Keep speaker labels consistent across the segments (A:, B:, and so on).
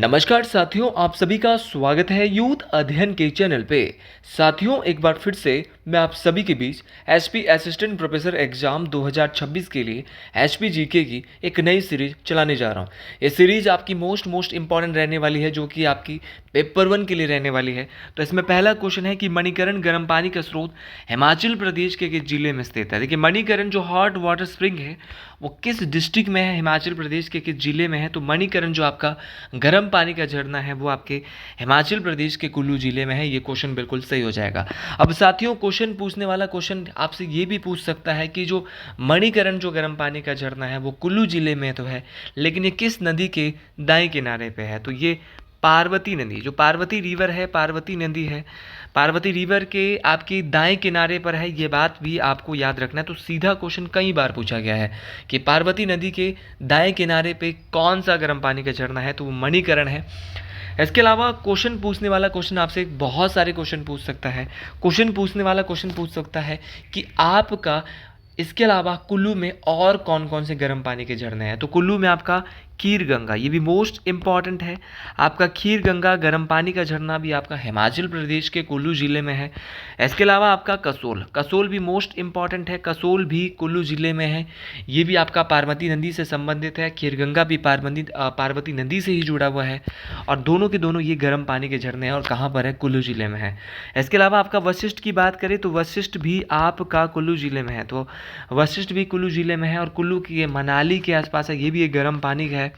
A: नमस्कार साथियों, आप सभी का स्वागत है यूथ अध्ययन के चैनल पे। साथियों, एक बार फिर से मैं आप सभी के बीच एचपी असिस्टेंट प्रोफेसर एग्जाम 2026 के लिए एचपी जीके की एक नई सीरीज चलाने जा रहा हूँ। ये सीरीज आपकी मोस्ट इंपॉर्टेंट रहने वाली है, जो कि आपकी पेपर 1 के लिए रहने वाली है। तो इसमें पहला क्वेश्चन है कि मणिकरण गर्म पानी का स्रोत हिमाचल प्रदेश के किस जिले में स्थित है। देखिए, मणिकरण जो हॉट वाटर स्प्रिंग है वो किस डिस्ट्रिक्ट में है, हिमाचल प्रदेश के किस जिले में है। तो मणिकरण जो आपका गर्म पानी का झरना है वो आपके हिमाचल प्रदेश के कुल्लू जिले में है। ये क्वेश्चन बिल्कुल सही हो जाएगा। अब साथियों, क्वेश्चन पूछने वाला क्वेश्चन आपसे ये भी पूछ सकता है कि जो मणिकरण जो गर्म पानी का झरना है वो कुल्लू जिले में तो है, लेकिन ये किस नदी के दाएं किनारे पे है। तो ये पार्वती नदी, जो पार्वती रिवर है, पार्वती नदी है, पार्वती रिवर के आपके दाएं किनारे पर है। ये बात भी आपको याद रखना है। तो सीधा क्वेश्चन कई बार पूछा गया है कि पार्वती नदी के दाएं किनारे पे कौन सा गर्म पानी का झरना है, तो वो मणिकरण है। इसके अलावा क्वेश्चन पूछने वाला क्वेश्चन आपसे बहुत सारे क्वेश्चन पूछ सकता है। क्वेश्चन पूछने वाला क्वेश्चन पूछ सकता है कि आपका इसके अलावा कुल्लू में और कौन कौन से गर्म पानी के झरने हैं। तो कुल्लू में आपका खीर गंगा, ये भी मोस्ट इंपॉर्टेंट है। आपका खीर गंगा गर्म पानी का झरना भी आपका हिमाचल प्रदेश के कुल्लू ज़िले में है। इसके अलावा आपका कसोल, कसोल भी मोस्ट इंपॉर्टेंट है, कसोल भी कुल्लू ज़िले में है। ये भी आपका पार्वती नदी से संबंधित है। खीर गंगा भी पार्वती नदी से ही जुड़ा हुआ है, और दोनों के दोनों ये गर्म पानी के झरने हैं, और कहाँ पर है, कुल्लू ज़िले में है। इसके अलावा आपका वशिष्ठ की बात करें तो वशिष्ठ भी आपका कुल्लू ज़िले में है। तो वशिष्ठ भी कुल्लू ज़िले में है, और कुल्लू की ये मनाली के आसपास है। ये भी एक गर्म पानी का है।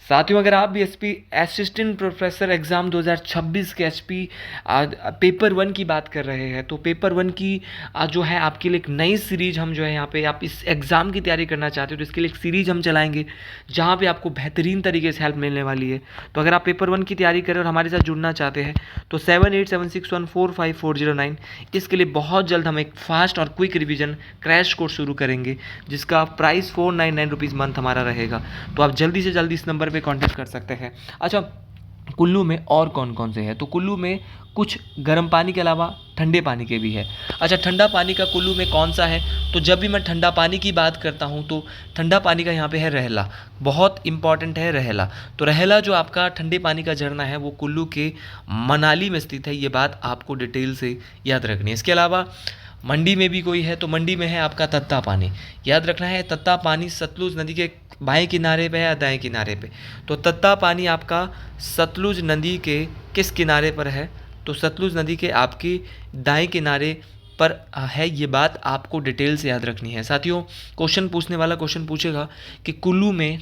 A: साथियों, अगर आप भी एचपी असिस्टेंट प्रोफेसर एग्जाम 2026 के एचपी पेपर 1 की बात कर रहे हैं, तो पेपर 1 की जो है आपके लिए एक नई सीरीज हम जो है यहाँ पे, आप इस एग्ज़ाम की तैयारी करना चाहते हो तो इसके लिए एक सीरीज हम चलाएंगे जहाँ पे आपको बेहतरीन तरीके से हेल्प मिलने वाली है। तो अगर आप पेपर 1 की तैयारी करें और हमारे साथ जुड़ना चाहते हैं तो 7876145409, इसके लिए बहुत जल्द हम एक फास्ट और क्विक रिविजन क्रैश कोर्स शुरू करेंगे, जिसका प्राइस 499 रुपीज़ मंथ हमारा रहेगा। तो आप जल्दी से जल्दी इस नंबर पे कांटेक्ट कर सकते हैं। अच्छा, कुल्लू में और कौन कौन से हैं। तो कुल्लू में कुछ गर्म पानी के अलावा ठंडे पानी के भी है। अच्छा, ठंडा पानी का कुल्लू में कौन सा है। तो जब भी मैं ठंडा पानी की बात करता हूँ तो ठंडा पानी का यहाँ पे है रहला, बहुत इंपॉर्टेंट है रहला। तो रहला जो आपका ठंडे पानी का झरना है वो कुल्लू के मनाली में स्थित है। ये बात आपको डिटेल से याद रखनी है। इसके अलावा मंडी में भी कोई है, तो मंडी में है आपका तत्ता पानी। याद रखना है, तत्ता पानी सतलुज नदी के बाएं किनारे पे है या दाएं किनारे पे। तो तत्ता पानी आपका सतलुज नदी के किस किनारे पर है। तो सतलुज नदी के आपके दाएं किनारे पर है। ये बात आपको डिटेल से याद रखनी है। साथियों, क्वेश्चन पूछने वाला क्वेश्चन पूछेगा कि कुल्लू में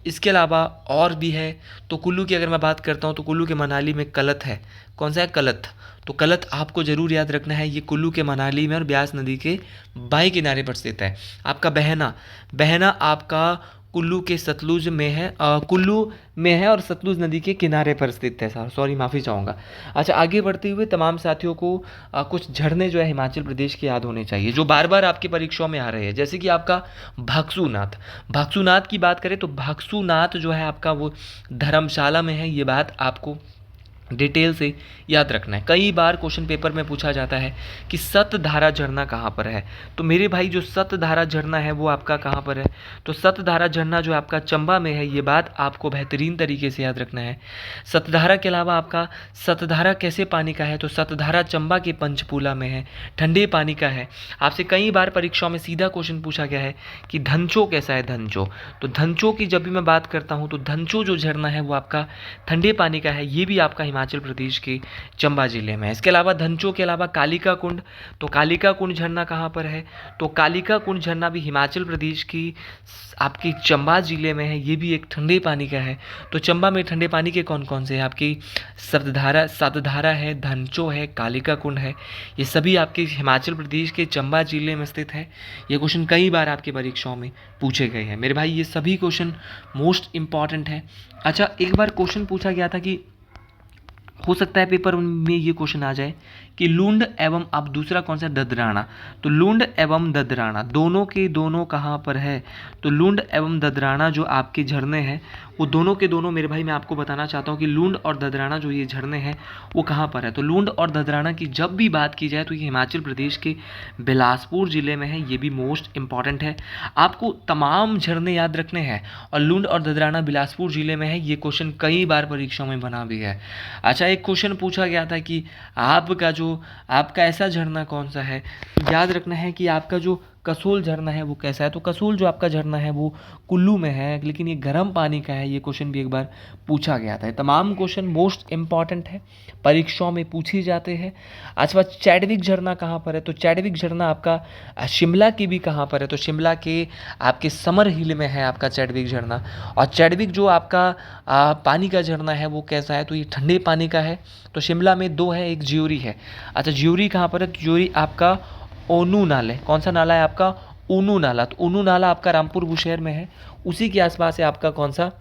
A: इसके अलावा और भी है। तो कुल्लू की अगर मैं बात करता हूँ तो कुल्लू के मनाली में कलत है। कौन सा है, कलत। तो कलत आपको ज़रूर याद रखना है। ये कुल्लू के मनाली में और ब्यास नदी के बाएं किनारे पर स्थित है। आपका बहना, बहना आपका कुल्लू के सतलुज में है, कुल्लू में है और सतलुज नदी के किनारे पर स्थित है। सॉरी, माफ़ी चाहूँगा। अच्छा, आगे बढ़ते हुए तमाम साथियों को कुछ झरने जो है हिमाचल प्रदेश के याद होने चाहिए, जो बार बार आपकी परीक्षाओं में आ रहे हैं। जैसे कि आपका भागसूनाथ, भागसूनाथ की बात करें तो भागसूनाथ जो है आपका वो धर्मशाला में है। ये बात आपको डिटेल से याद रखना है। कई बार क्वेश्चन पेपर में पूछा जाता है कि सतधारा झरना कहाँ पर है। तो मेरे भाई, जो सतधारा झरना है वो आपका कहाँ पर है। तो सतधारा झरना जो आपका चंबा में है। ये बात आपको बेहतरीन तरीके से याद रखना है। सतधारा के अलावा आपका सतधारा कैसे पानी का है। तो सतधारा चंबा के पंचपूला में है, ठंडे पानी का है। आपसे कई बार परीक्षाओं में सीधा क्वेश्चन पूछा गया है कि धनचो कैसा है, धनचो। तो धनचो की जब भी मैं बात करता हूँ तो धनचो जो झरना है वो आपका ठंडे पानी का है। ये भी आपका हिमाचल प्रदेश के चंबा जिले में है। इसके अलावा धनचो के अलावा कालिका कुंड, तो कालिका कुंड झरना कहाँ पर है। तो कालिका कुंड झरना भी हिमाचल प्रदेश की आपकी चंबा जिले में है। ये भी एक ठंडे पानी का है। तो चंबा में ठंडे पानी के कौन कौन से हैं, आपकी सतधारा है, धनचो है, कालिका कुंड है। ये सभी आपके हिमाचल प्रदेश के चंबा जिले में स्थित है। ये क्वेश्चन कई बार आपकी परीक्षाओं में पूछे गए हैं मेरे भाई। ये सभी क्वेश्चन मोस्ट इंपॉर्टेंट है। अच्छा, एक बार क्वेश्चन पूछा गया था कि हो सकता है पेपर में ये क्वेश्चन आ जाए कि लुंड एवं, अब दूसरा कौन सा, ददराना। तो लुंड एवं ददराना दोनों के दोनों कहाँ पर है, तो लुंड एवं ददराना जो आपके झरने हैं वो दोनों के दोनों, मेरे भाई मैं आपको बताना चाहता हूँ कि लुंड और ददराना जो ये झरने हैं वो कहाँ पर है। तो लुंड और ददराना की जब भी बात की जाए तो ये हिमाचल प्रदेश के बिलासपुर ज़िले में है, ये भी मोस्ट इंपॉर्टेंट है। आपको तमाम झरने याद रखने हैं और लुंड और ददराना बिलासपुर ज़िले में है। ये क्वेश्चन कई बार परीक्षाओं में बना भी है। अच्छा, एक क्वेश्चन पूछा गया था कि आपका ऐसा झरना कौन सा है, याद रखना है कि आपका जो कसोल झरना है वो कैसा है। तो कसोल जो आपका झरना है वो कुल्लू में है, लेकिन ये गर्म पानी का है। ये क्वेश्चन भी एक बार पूछा गया था। तमाम क्वेश्चन मोस्ट इंपॉर्टेंट है, परीक्षाओं में पूछे जाते हैं। अच्छा, चैडविक झरना कहाँ पर है, तो चैडविक झरना आपका शिमला की भी कहाँ पर है, तो शिमला के आपके समर हिल में है आपका चैडविक झरना। और चैडविक जो आपका पानी का झरना है वो कैसा है, तो ये ठंडे पानी का है। तो शिमला में दो है, एक ज्यूरी है। अच्छा, ज्यूरी कहाँ पर है, तो ज्यूरी आपका ओनू नाले, कौन सा नाला है आपका, ऊनू नाला। तो ऊनू नाला आपका रामपुर बुशहर में है, उसी के आसपास है आपका कौन सा,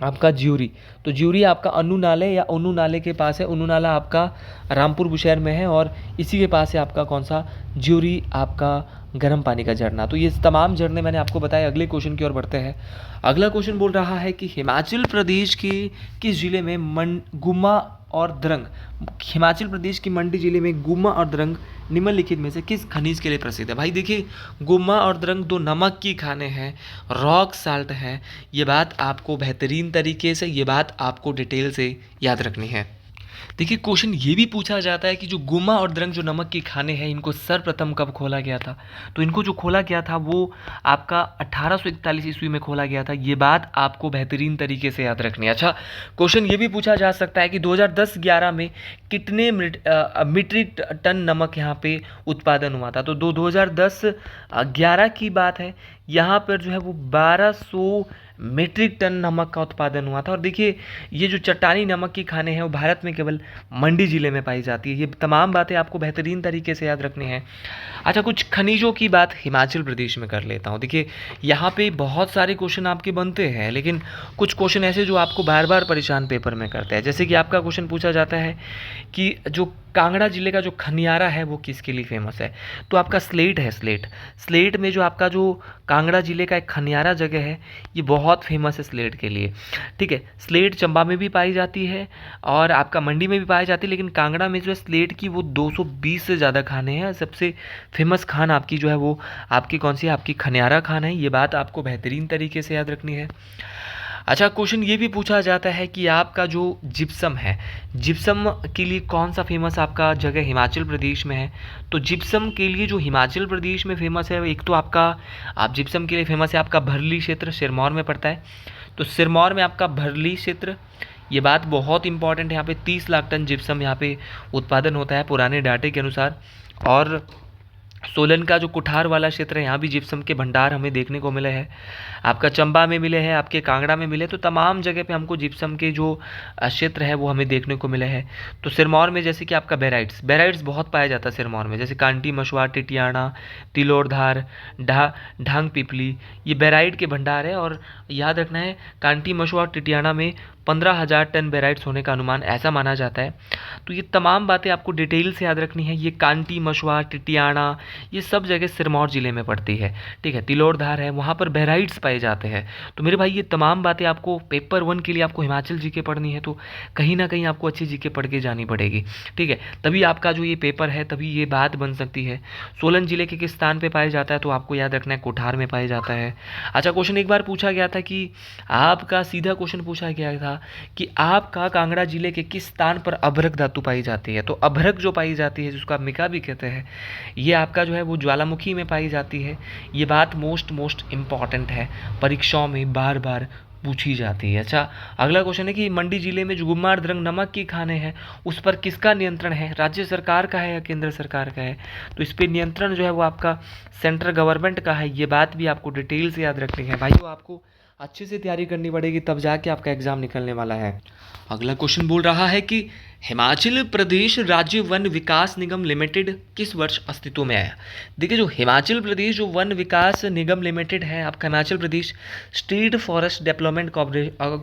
A: आपका ज्यूरी। तो ज्यूरी आपका अनु नाले या ओनू नाले के पास है। ओनू नाला आपका रामपुर बुशहर में है और इसी के पास है आपका कौन सा, ज्यूरी आपका गर्म पानी का झरना। तो ये तमाम झरने मैंने आपको बताए। अगले क्वेश्चन की ओर बढ़ते हैं। अगला क्वेश्चन बोल रहा है कि हिमाचल प्रदेश के किस जिले में गुम्मा और द्रंग, हिमाचल प्रदेश की मंडी जिले में गुम्मा और द्रंग निम्नलिखित में से किस खनिज के लिए प्रसिद्ध है। भाई देखिए, गुम्मा और द्रंग दो नमक की खाने हैं, रॉक साल्ट है। ये बात आपको बेहतरीन तरीके से, ये बात आपको डिटेल से याद रखनी है। देखिए, क्वेश्चन ये भी पूछा जाता है कि जो गुम्मा और द्रंग जो नमक के खाने हैं, इनको सर्वप्रथम कब खोला गया था। तो इनको जो खोला गया था वो आपका 1841 ईस्वी में खोला गया था। ये बात आपको बेहतरीन तरीके से याद रखनी है। अच्छा, क्वेश्चन ये भी पूछा जा सकता है कि 2010-11 में कितने मीट्रिक टन नमक यहाँ पे उत्पादन हुआ था। तो 2010-11 की बात है, यहाँ पर जो है वो 1200 मीट्रिक टन नमक का उत्पादन हुआ था। और देखिए, ये जो चट्टानी नमक की खाने हैं वो भारत में केवल मंडी जिले में पाई जाती है। ये तमाम बातें आपको बेहतरीन तरीके से याद रखनी है। अच्छा, कुछ खनिजों की बात हिमाचल प्रदेश में कर लेता हूँ। देखिए, यहाँ पे बहुत सारे क्वेश्चन आपके बनते हैं, लेकिन कुछ क्वेश्चन ऐसे जो आपको बार बार परेशान पेपर में करते हैं। जैसे कि आपका क्वेश्चन पूछा जाता है कि जो कांगड़ा जिले का जो खनियारा है वो किसके लिए फेमस है। तो आपका स्लेट है, स्लेट में जो आपका जो कांगड़ा जिले का एक खनियारा जगह है ये बहुत फेमस है स्लेट के लिए। ठीक है, स्लेट चंबा में भी पाई जाती है और आपका मंडी में भी पाई जाती है, लेकिन कांगड़ा में जो है स्लेट की वो 220 से ज़्यादा खाने हैं। सबसे फेमस खान आपकी जो है वो आपकी कौन सी है, आपकी खनियारा खान है। ये बात आपको बेहतरीन तरीके से याद रखनी है। अच्छा, क्वेश्चन ये भी पूछा जाता है कि आपका जो जिप्सम है, जिप्सम के लिए कौन सा फेमस आपका जगह हिमाचल प्रदेश में है। तो जिप्सम के लिए जो हिमाचल प्रदेश में फेमस है, एक तो आपका आप जिप्सम के लिए फेमस है आपका भरली क्षेत्र, सिरमौर में पड़ता है। तो सिरमौर में आपका भरली क्षेत्र, ये बात बहुत इंपॉर्टेंट है। यहाँ पे 30 लाख टन जिप्सम यहाँ पे उत्पादन होता है पुराने डाटे के अनुसार। और सोलन का जो कुठार वाला क्षेत्र है, यहाँ भी जिप्सम के भंडार हमें देखने को मिले हैं। आपका चंबा में मिले हैं, आपके कांगड़ा में मिले, तो तमाम जगह पे हमको जिप्सम के जो क्षेत्र है वो हमें देखने को मिले हैं। तो सिरमौर में जैसे कि आपका बेराइट्स बहुत पाया जाता है सिरमौर में, जैसे कांटी, मशुआ, टिटियाना, तिलोरधार, ढांग पिपली, ये बेराइट के भंडार है। और याद रखना है, कांटी, मशुआ और टिटियाना में 15,000 टन बेराइट्स होने का अनुमान ऐसा माना जाता है। तो ये तमाम बातें आपको डिटेल से याद रखनी है। ये कांटी, मशुआ, टिटियाना, ये सब जगह सिरमौर ज़िले में पड़ती है। ठीक है, तिलोरधार है, वहाँ पर बेराइट्स पाए जाते हैं। तो मेरे भाई, ये तमाम बातें आपको पेपर 1 के लिए आपको हिमाचल जीके पढ़नी है, तो कहीं ना कहीं आपको अच्छी जीके पढ़ के जानी पड़ेगी। ठीक है, तभी आपका जो ये पेपर है, तभी ये बात बन सकती है। सोलन जिले के किस स्थान पर पाया जाता है, तो आपको याद रखना है कोठार में पाया जाता है। अच्छा, क्वेश्चन एक बार पूछा गया था कि आपका सीधा क्वेश्चन पूछा गया था कि आपका कांगड़ा जिले के किस स्थान पर अभ्रक धातु पाई जाती है। तो अभ्रक जो पाई जाती है, जिसको आप मिका भी कहते हैं, ये आपका जो है वो ज्वालामुखी में पाई जाती है। ये बात मोस्ट इम्पॉर्टेंट है, परीक्षाओं में बार बार पूछी जाती है। अच्छा, अगला क्वेश्चन है कि मंडी जिले में जो गुम्मा और द्रंग नमक की खाने हैं उस पर किसका नियंत्रण है, राज्य सरकार का है या केंद्र सरकार का है। तो इस पर नियंत्रण जो है वो आपका सेंट्रल गवर्नमेंट का है। ये बात भी आपको डिटेल से याद रखनी है भाइयों। आपको अच्छे से तैयारी करनी पड़ेगी, तब जाके आपका एग्जाम निकलने वाला है। अगला क्वेश्चन बोल रहा है कि हिमाचल प्रदेश राज्य वन विकास निगम लिमिटेड किस वर्ष अस्तित्व में आया। देखिए, जो हिमाचल प्रदेश जो वन विकास निगम लिमिटेड है, आपका Himachal Pradesh state forest development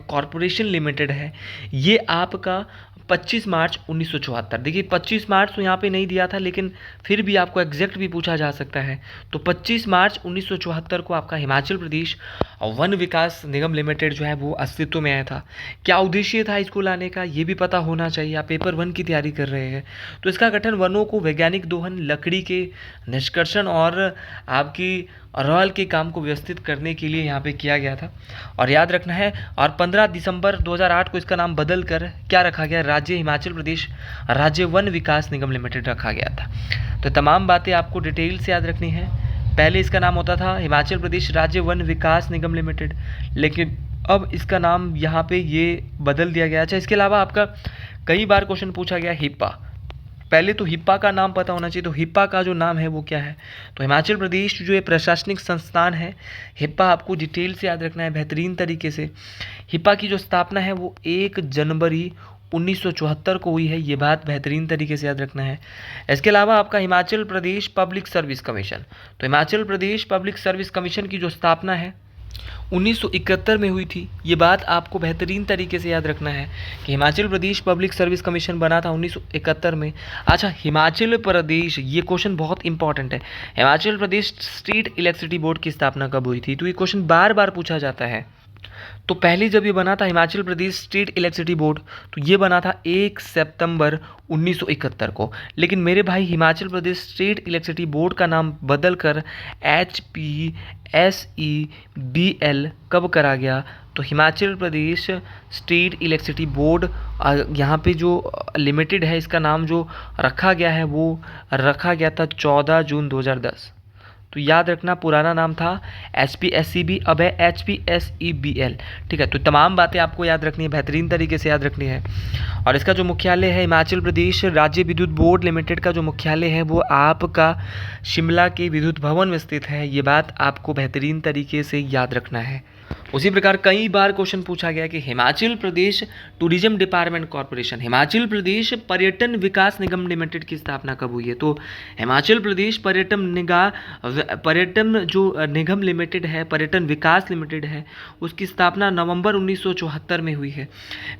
A: corporation limited है, ये आपका 25 मार्च 1974। देखिए 25 मार्च तो यहाँ पे नहीं दिया था, लेकिन फिर भी आपको एग्जैक्ट भी पूछा जा सकता है। तो 25 मार्च 1974 को आपका हिमाचल प्रदेश वन विकास निगम लिमिटेड जो है वो अस्तित्व में आया था। क्या उद्देश्य था इसको लाने का, ये भी पता होना चाहिए। आप पेपर 1 की तैयारी कर रहे हैं तो इसका गठन वनों को वैज्ञानिक दोहन, लकड़ी के निष्कर्षण और आपकी अरहल के काम को व्यवस्थित करने के लिए यहाँ पे किया गया था। और याद रखना है, और 15 दिसंबर 2008 को इसका नाम बदल कर क्या रखा गया, राज्य हिमाचल प्रदेश राज्य वन विकास निगम लिमिटेड रखा गया था। तो तमाम बातें आपको डिटेल से याद रखनी है। पहले इसका नाम होता था हिमाचल प्रदेश राज्य वन विकास निगम लिमिटेड, लेकिन अब इसका नाम यहाँ पे ये बदल दिया गया। अच्छा, इसके अलावा आपका कई बार क्वेश्चन पूछा गया हिप्पा। पहले तो हिप्पा का नाम पता होना चाहिए। तो हिप्पा का जो नाम है वो क्या है, तो हिमाचल प्रदेश जो ये प्रशासनिक संस्थान है, हिप्पा आपको डिटेल से याद रखना है बेहतरीन तरीके से। हिप्पा की जो स्थापना है वो 1 जनवरी 1974 को हुई है, ये बात बेहतरीन तरीके से याद रखना है। इसके अलावा आपका हिमाचल प्रदेश पब्लिक सर्विस कमीशन, तो Himachal Pradesh public service commission की जो स्थापना है 1971 में हुई थी, ये बात आपको बेहतरीन तरीके से याद रखना है कि Himachal Pradesh public service commission बना था 1971 में। अच्छा, हिमाचल प्रदेश, ये क्वेश्चन बहुत इंपॉर्टेंट है, Himachal Pradesh state electricity board की स्थापना कब हुई थी, तो ये क्वेश्चन बार बार पूछा जाता है। तो पहले जब ये बना था Himachal Pradesh state electricity board, तो ये बना था 1 सितंबर 1971 को। लेकिन मेरे भाई Himachal Pradesh state electricity board का नाम बदल कर HPSEBL कब करा गया, तो Himachal Pradesh state electricity board यहाँ पे जो लिमिटेड है इसका नाम जो रखा गया है वो रखा गया था 14 जून 2010। तो याद रखना पुराना नाम था HPSEB, अब है HPSEBL। ठीक है, तो तमाम बातें आपको याद रखनी है, बेहतरीन तरीके से याद रखनी है। और इसका जो मुख्यालय है हिमाचल प्रदेश राज्य विद्युत बोर्ड लिमिटेड का जो मुख्यालय है वो आपका शिमला के विद्युत भवन में स्थित है, ये बात आपको बेहतरीन तरीके से याद रखना है। उसी प्रकार कई बार क्वेश्चन पूछा गया कि Himachal Pradesh tourism department corporation, Himachal Pradesh पर्यटन विकास निगम लिमिटेड की स्थापना कब हुई है, तो हिमाचल प्रदेश पर्यटन जो निगम लिमिटेड है, पर्यटन विकास लिमिटेड है, उसकी स्थापना नवंबर 1974 में हुई है।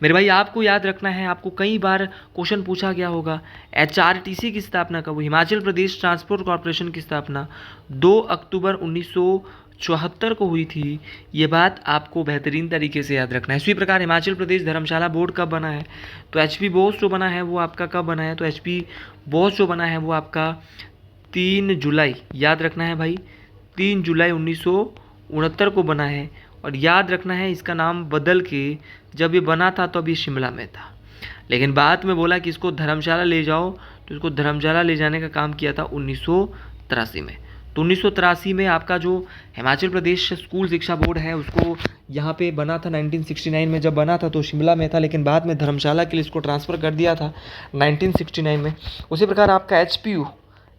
A: मेरे भाई आपको याद रखना है, आपको कई बार क्वेश्चन पूछा गया होगा HRTC की स्थापना कब हुई, हिमाचल प्रदेश ट्रांसपोर्ट कॉरपोरेशन की स्थापना 2 अक्टूबर 1974 को हुई थी, ये बात आपको बेहतरीन तरीके से याद रखना है। इसी प्रकार हिमाचल प्रदेश धर्मशाला बोर्ड कब बना है, तो HP बोस जो बना है वो आपका कब बना है, तो HP बोस जो बना है वो आपका 3 जुलाई, याद रखना है भाई, 3 जुलाई 1969 को बना है। और याद रखना है इसका नाम बदल के जब ये बना था तो अभी शिमला में था, लेकिन बाद में बोला कि इसको धर्मशाला ले जाओ, तो इसको धर्मशाला ले जाने का काम किया था 1983 में। तो 1983 में आपका जो हिमाचल प्रदेश स्कूल शिक्षा बोर्ड है उसको यहाँ पे बना था 1969 में, जब बना था तो शिमला में था, लेकिन बाद में धर्मशाला के लिए इसको ट्रांसफ़र कर दिया था 1969 में। उसी प्रकार आपका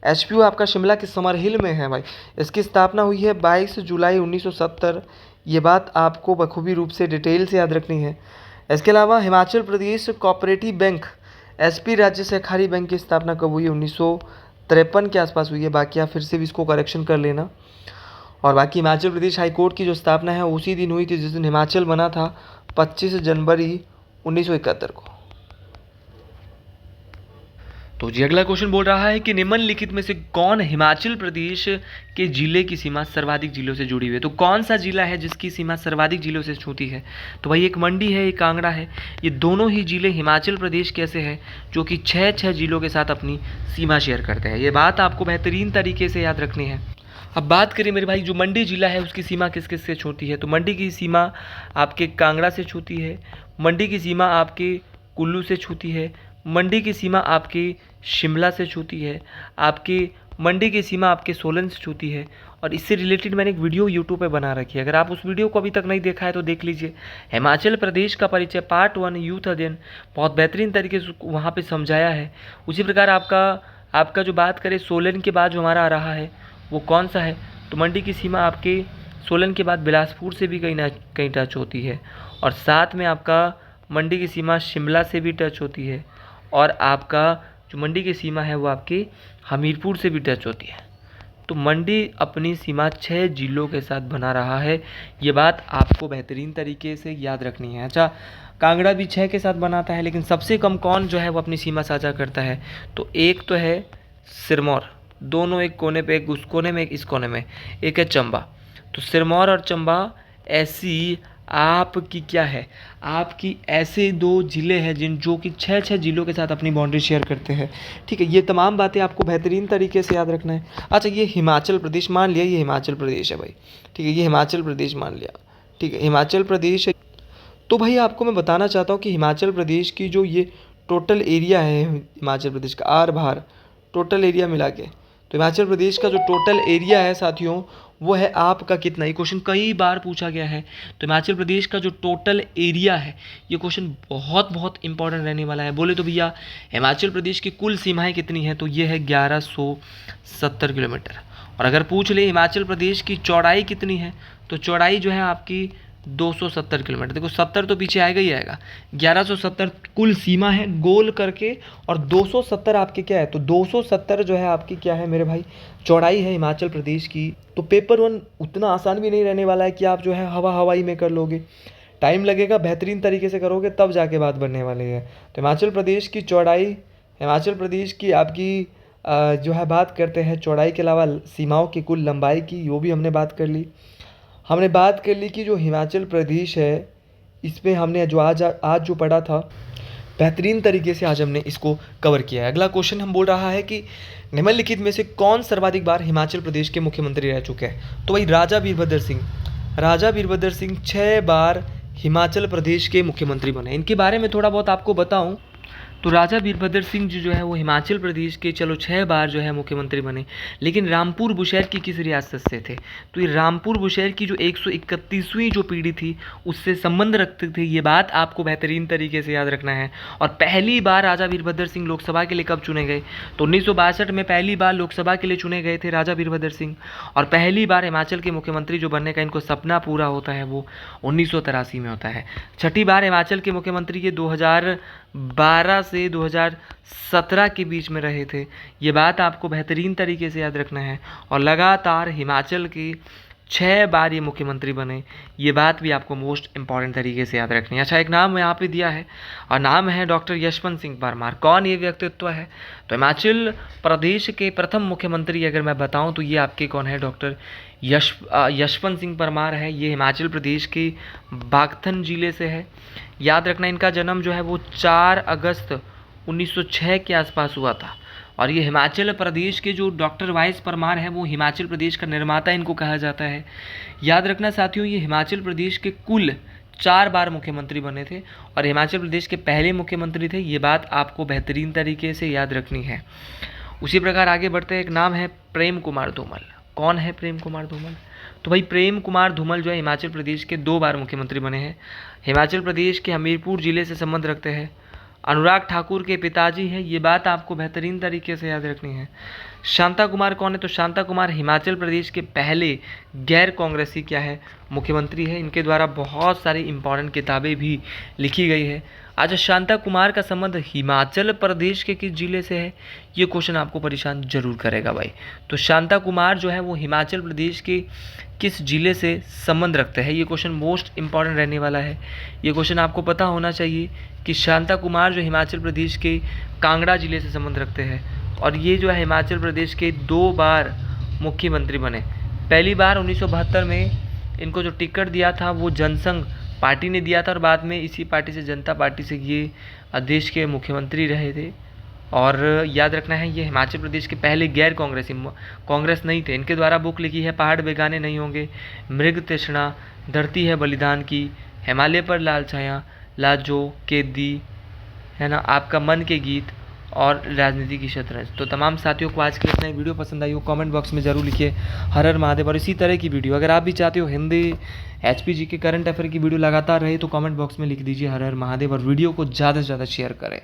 A: HPU आपका शिमला के समर हिल में है भाई, इसकी स्थापना हुई है 22 जुलाई 1970, ये बात आपको बखूबी रूप से डिटेल से याद रखनी है। इसके अलावा Himachal Pradesh cooperative bank SP राज्य सहकारी बैंक की स्थापना कब हुई है, 1953 के आसपास हुई है। बाकी आप फिर से भी इसको करेक्शन कर लेना। और बाकी हिमाचल प्रदेश हाई कोर्ट की जो स्थापना है उसी दिन हुई थी जिस दिन हिमाचल बना था 25 जनवरी 1971 को। तो जी अगला क्वेश्चन बोल रहा है कि निम्नलिखित में से कौन हिमाचल प्रदेश के जिले की सीमा सर्वाधिक जिलों से जुड़ी हुई है, तो कौन सा जिला है जिसकी सीमा सर्वाधिक जिलों से छूती है, तो भाई एक मंडी है, एक कांगड़ा है। ये दोनों ही जिले हिमाचल प्रदेश के ऐसे हैं जो कि 6 जिलों के साथ अपनी सीमा शेयर करते हैं, ये बात आपको बेहतरीन तरीके से याद रखनी है। अब बात करें मेरे भाई जो मंडी जिला है उसकी सीमा किस किस से छूती है, तो मंडी की सीमा आपके कांगड़ा से छूती है, मंडी की सीमा आपके कुल्लू से छूती है, मंडी की सीमा आपके शिमला से छूती है, आपके मंडी की सीमा आपके सोलन से छूती है। और इससे रिलेटेड मैंने एक वीडियो यूट्यूब पे बना रखी है, अगर आप उस वीडियो को अभी तक नहीं देखा है तो देख लीजिए। हिमाचल प्रदेश का परिचय पार्ट 1 यूथ अध्ययन, बहुत बेहतरीन तरीके से वहाँ पे समझाया है। उसी प्रकार आपका जो बात करें सोलन के बाद जो हमारा आ रहा है वो कौन सा है, तो मंडी की सीमा आपके सोलन के बाद बिलासपुर से भी कहीं टच होती है, और साथ में आपका मंडी की सीमा शिमला से भी टच होती है, और आपका जो मंडी की सीमा है वो आपके हमीरपुर से भी टच होती है। तो मंडी अपनी सीमा 6 जिलों के साथ बना रहा है, ये बात आपको बेहतरीन तरीके से याद रखनी है। अच्छा, कांगड़ा भी 6 के साथ बनाता है, लेकिन सबसे कम कौन जो है वो अपनी सीमा साझा करता है, तो एक तो है सिरमौर, दोनों एक कोने पे, एक उस कोने में एक इस कोने में, एक है चंबा। तो सिरमौर और चंबा ऐसी आपकी क्या है, आपकी ऐसे 2 ज़िले हैं जो कि 6 जिलों के साथ अपनी बाउंड्री शेयर करते हैं। ठीक है, ये तमाम बातें आपको बेहतरीन तरीके से याद रखना है। अच्छा, ये हिमाचल प्रदेश मान लिया, ये हिमाचल प्रदेश है भाई। ठीक है, ये हिमाचल प्रदेश मान लिया। ठीक है, हिमाचल प्रदेश है। तो भाई आपको मैं बताना चाहता हूँ कि हिमाचल प्रदेश की जो ये टोटल एरिया है, हिमाचल प्रदेश का आर बार टोटल एरिया मिला के, तो हिमाचल प्रदेश का जो टोटल एरिया है साथियों, वो है आपका कितना। ये क्वेश्चन कई बार पूछा गया है। तो हिमाचल प्रदेश का जो टोटल एरिया है, ये क्वेश्चन बहुत बहुत इंपॉर्टेंट रहने वाला है। बोले तो भैया हिमाचल प्रदेश की कुल सीमाएं कितनी हैं, तो ये है 1170 किलोमीटर। और अगर पूछ ले हिमाचल प्रदेश की चौड़ाई कितनी है, तो चौड़ाई जो है आपकी 270 किलोमीटर। देखो 70 तो पीछे आएगा ही आएगा, 1170 कुल सीमा है गोल करके, और 270 आपके क्या है, तो 270 जो है आपकी क्या है मेरे भाई, चौड़ाई है हिमाचल प्रदेश की। तो पेपर 1 उतना आसान भी नहीं रहने वाला है कि आप जो है हवाई में कर लोगे, टाइम लगेगा, बेहतरीन तरीके से करोगे तब जाके बात बनने वाली है। तो हिमाचल प्रदेश की चौड़ाई, हिमाचल प्रदेश की आपकी जो है बात करते हैं चौड़ाई के अलावा सीमाओं की कुल लंबाई की, वो भी हमने बात कर ली। हमने बात कर ली कि जो हिमाचल प्रदेश है, इसमें हमने जो आज जो पढ़ा था, बेहतरीन तरीके से आज हमने इसको कवर किया है। अगला क्वेश्चन हम बोल रहा है कि निम्नलिखित में से कौन सर्वाधिक बार हिमाचल प्रदेश के मुख्यमंत्री रह चुके हैं, तो भाई राजा वीरभद्र सिंह। राजा वीरभद्र सिंह 6 बार हिमाचल प्रदेश के मुख्यमंत्री बने। इनके बारे में थोड़ा बहुत आपको बताऊं तो राजा वीरभद्र सिंह जी जो है वो हिमाचल प्रदेश के 6 बार जो है मुख्यमंत्री बने, लेकिन रामपुर बुशैर की किस रियासत से थे, तो ये रामपुर बुशैर की जो 131वीं जो पीढ़ी थी उससे संबंध रखते थे। ये बात आपको बेहतरीन तरीके से याद रखना है। और पहली बार राजा वीरभद्र सिंह लोकसभा के लिए कब चुने गए, तो 1962 में पहली बार लोकसभा के लिए चुने गए थे राजा वीरभद्र सिंह। और पहली बार हिमाचल के मुख्यमंत्री जो बनने का इनको सपना पूरा होता है वो 1983 में होता है। छठी बार हिमाचल के मुख्यमंत्री ये 2012 से 2017 के बीच में रहे थे। ये बात आपको बेहतरीन तरीके से याद रखना है। और लगातार हिमाचल के 6 बार ये मुख्यमंत्री बने, ये बात भी आपको मोस्ट इंपॉर्टेंट तरीके से याद रखनी है। अच्छा, एक नाम यहाँ पे दिया है और नाम है डॉक्टर यशवंत सिंह परमार। कौन ये व्यक्तित्व है, तो हिमाचल प्रदेश के प्रथम मुख्यमंत्री अगर मैं बताऊँ तो ये आपके कौन है, डॉक्टर यशवंत सिंह परमार है। ये हिमाचल प्रदेश के बागथन जिले से है। याद रखना इनका जन्म जो है वो 4 अगस्त 1906 के आसपास हुआ था। और ये हिमाचल प्रदेश के जो डॉक्टर वाइस परमार है वो हिमाचल प्रदेश का निर्माता इनको कहा जाता है। याद रखना साथियों, ये हिमाचल प्रदेश के कुल 4 बार मुख्यमंत्री बने थे और हिमाचल प्रदेश के पहले मुख्यमंत्री थे। ये बात आपको बेहतरीन तरीके से याद रखनी है। उसी प्रकार आगे बढ़ते हैं, एक नाम है प्रेम कुमार धूमल। कौन है प्रेम कुमार धूमल, तो भाई प्रेम कुमार धूमल जो है हिमाचल प्रदेश के 2 बार मुख्यमंत्री बने हैं। हिमाचल प्रदेश के हमीरपुर ज़िले से संबंध रखते हैं। अनुराग ठाकुर के पिताजी हैं, ये बात आपको बेहतरीन तरीके से याद रखनी है। शांता कुमार कौन है, तो शांता कुमार हिमाचल प्रदेश के पहले गैर कांग्रेसी क्या है, मुख्यमंत्री है। इनके द्वारा बहुत सारी इंपॉर्टेंट किताबें भी लिखी गई है। अच्छा, शांता कुमार का संबंध हिमाचल प्रदेश के किस जिले से है, ये क्वेश्चन आपको परेशान जरूर करेगा भाई। तो शांता कुमार जो है वो हिमाचल प्रदेश के किस जिले से संबंध रखते हैं, ये क्वेश्चन मोस्ट इंपॉर्टेंट रहने वाला है। ये क्वेश्चन आपको पता होना चाहिए कि शांता कुमार जो हिमाचल प्रदेश के कांगड़ा जिले से संबंध रखते हैं। और ये जो है हिमाचल प्रदेश के 2 बार मुख्यमंत्री बने। पहली बार 1972 में इनको जो टिकट दिया था वो जनसंघ पार्टी ने दिया था और बाद में इसी पार्टी से, जनता पार्टी से, ये देश के मुख्यमंत्री रहे थे। और याद रखना है ये हिमाचल प्रदेश के पहले गैर कांग्रेसी, कांग्रेस नहीं थे। इनके द्वारा बुक लिखी है पहाड़ बेगाने नहीं होंगे, मृग तृष्णा, धरती है बलिदान की, हिमालय पर लाल छाया, लाजो केदी, है ना, आपका मन के गीत और राजनीति की शतरंज। तो तमाम साथियों को आज की इतना वीडियो पसंद आई हो कमेंट बॉक्स में ज़रूर लिखिए हर हर महादेव। और इसी तरह की वीडियो अगर आप भी चाहते हो हिंदी HPG के करंट अफेयर की वीडियो लगातार रहे तो कमेंट बॉक्स में लिख दीजिए हर हर महादेव और वीडियो को ज़्यादा से ज़्यादा शेयर करें।